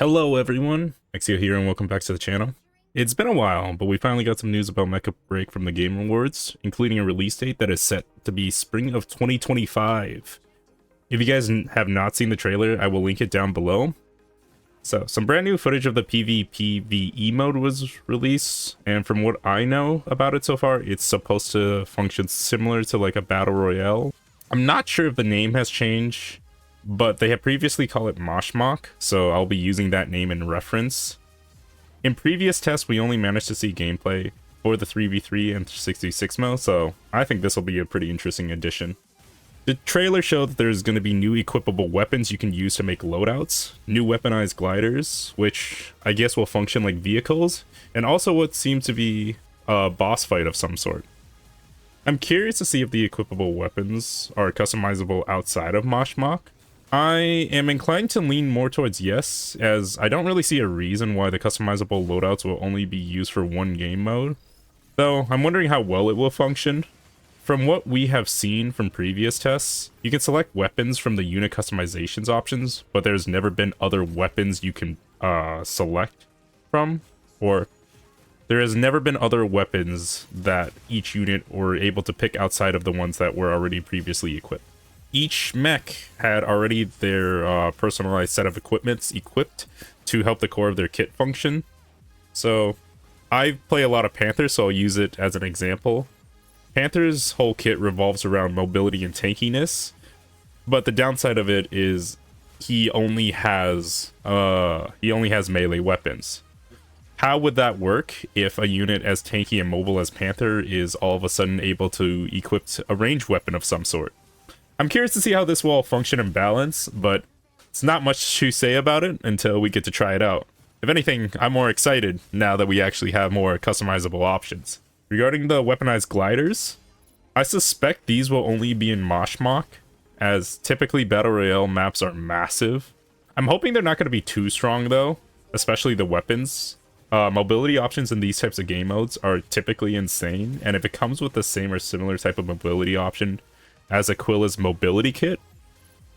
Hello everyone, Exio here and welcome back to the channel. It's been a while, but we finally got some news about Mecha Break from the Gamemodes, including a release date that is set to be spring of 2025. If you guys have not seen the trailer, I will link it down below. So, some brand new footage of the PVPVE mode was released, and from what I know about it so far, it's supposed to function similar to like a battle royale. I'm not sure if the name has changed, but they have previously called it Moshmock, so I'll be using that name in reference. In previous tests, we only managed to see gameplay for the 3v3 and 66 mode, so I think this will be a pretty interesting addition. The trailer showed that there's going to be new equipable weapons you can use to make loadouts, new weaponized gliders, which I guess will function like vehicles, and also what seems to be a boss fight of some sort. I'm curious to see if the equipable weapons are customizable outside of Moshmock. I am inclined to lean more towards yes, as I don't really see a reason why the customizable loadouts will only be used for one game mode. Though, I'm wondering how well it will function. From what we have seen from previous tests, you can select weapons from the unit customizations options, but there's never been other weapons you can select from, or there has never been other weapons that each unit were able to pick outside of the ones that were already previously equipped. Each mech had already their personalized set of equipments equipped to help the core of their kit function. So I play a lot of Panther, so I'll use it as an example. Panther's whole kit revolves around mobility and tankiness, but the downside of it is he only has melee weapons. How would that work if a unit as tanky and mobile as Panther is all of a sudden able to equip a ranged weapon of some sort? I'm curious to see how this will all function and balance, but it's not much to say about it until we get to try it out. If anything, I'm more excited now that we actually have more customizable options. Regarding the weaponized gliders, I suspect these will only be in Moshmock, as typically Battle Royale maps are massive. I'm hoping they're not going to be too strong though, especially the weapons. Mobility options in these types of game modes are typically insane, and if it comes with the same or similar type of mobility option as Aquila's mobility kit,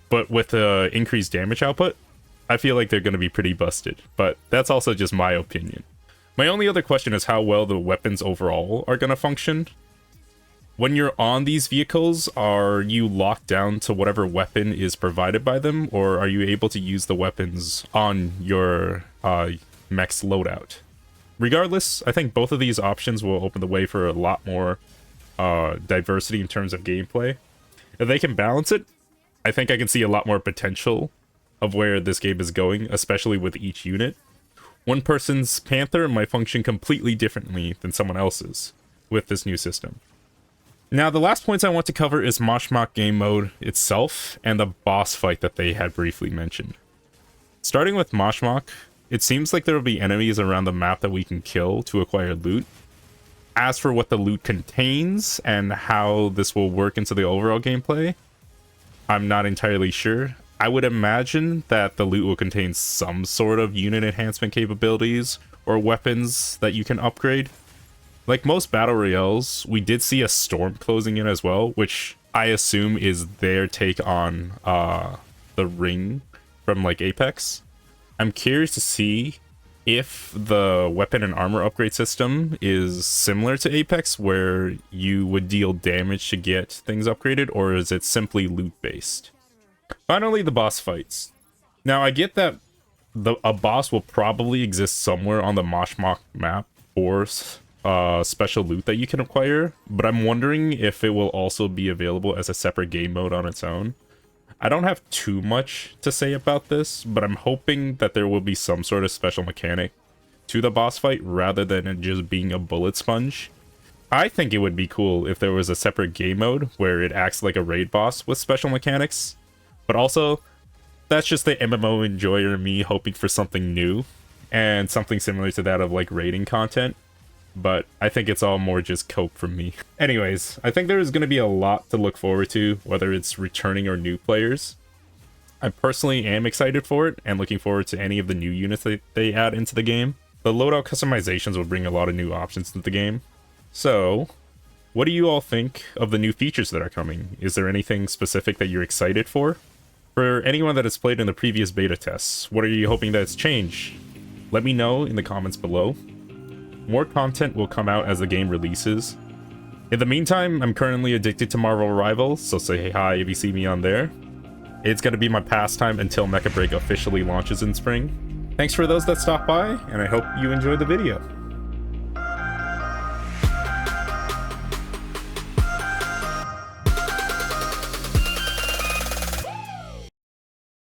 but with increased damage output, I feel like they're going to be pretty busted, but that's also just my opinion. My only other question is how well the weapons overall are going to function. When you're on these vehicles, are you locked down to whatever weapon is provided by them, or are you able to use the weapons on your mech's loadout? Regardless, I think both of these options will open the way for a lot more diversity in terms of gameplay. If they can balance it, I think I can see a lot more potential of where this game is going, especially with each unit. One person's Panther might function completely differently than someone else's with this new system. Now, the last points I want to cover is Moshmock game mode itself and the boss fight that they had briefly mentioned. Starting with Moshmock, it seems like there will be enemies around the map that we can kill to acquire loot. As for what the loot contains and how this will work into the overall gameplay, I'm not entirely sure. I would imagine that the loot will contain some sort of unit enhancement capabilities or weapons that you can upgrade. Like most battle royales, we did see a storm closing in as well, which I assume is their take on the ring from like Apex. I'm curious to see if the weapon and armor upgrade system is similar to Apex, where you would deal damage to get things upgraded, or is it simply loot based? Finally, the boss fights. Now, I get that a boss will probably exist somewhere on the Moshmock map for special loot that you can acquire, but I'm wondering if it will also be available as a separate game mode on its own. I don't have too much to say about this, but I'm hoping that there will be some sort of special mechanic to the boss fight rather than it just being a bullet sponge. I think it would be cool if there was a separate game mode where it acts like a raid boss with special mechanics, but also that's just the MMO enjoyer in me hoping for something new and something similar to that of like raiding content. But I think it's all more just cope from me. Anyways, I think there is going to be a lot to look forward to, whether it's returning or new players. I personally am excited for it, and looking forward to any of the new units that they add into the game. The loadout customizations will bring a lot of new options to the game. So, what do you all think of the new features that are coming? Is there anything specific that you're excited for? For anyone that has played in the previous beta tests, what are you hoping that's changed? Let me know in the comments below. More content will come out as the game releases. In the meantime, I'm currently addicted to Marvel Rivals, so say hi if you see me on there. It's going to be my pastime until Mecha Break officially launches in spring. Thanks for those that stopped by, and I hope you enjoyed the video.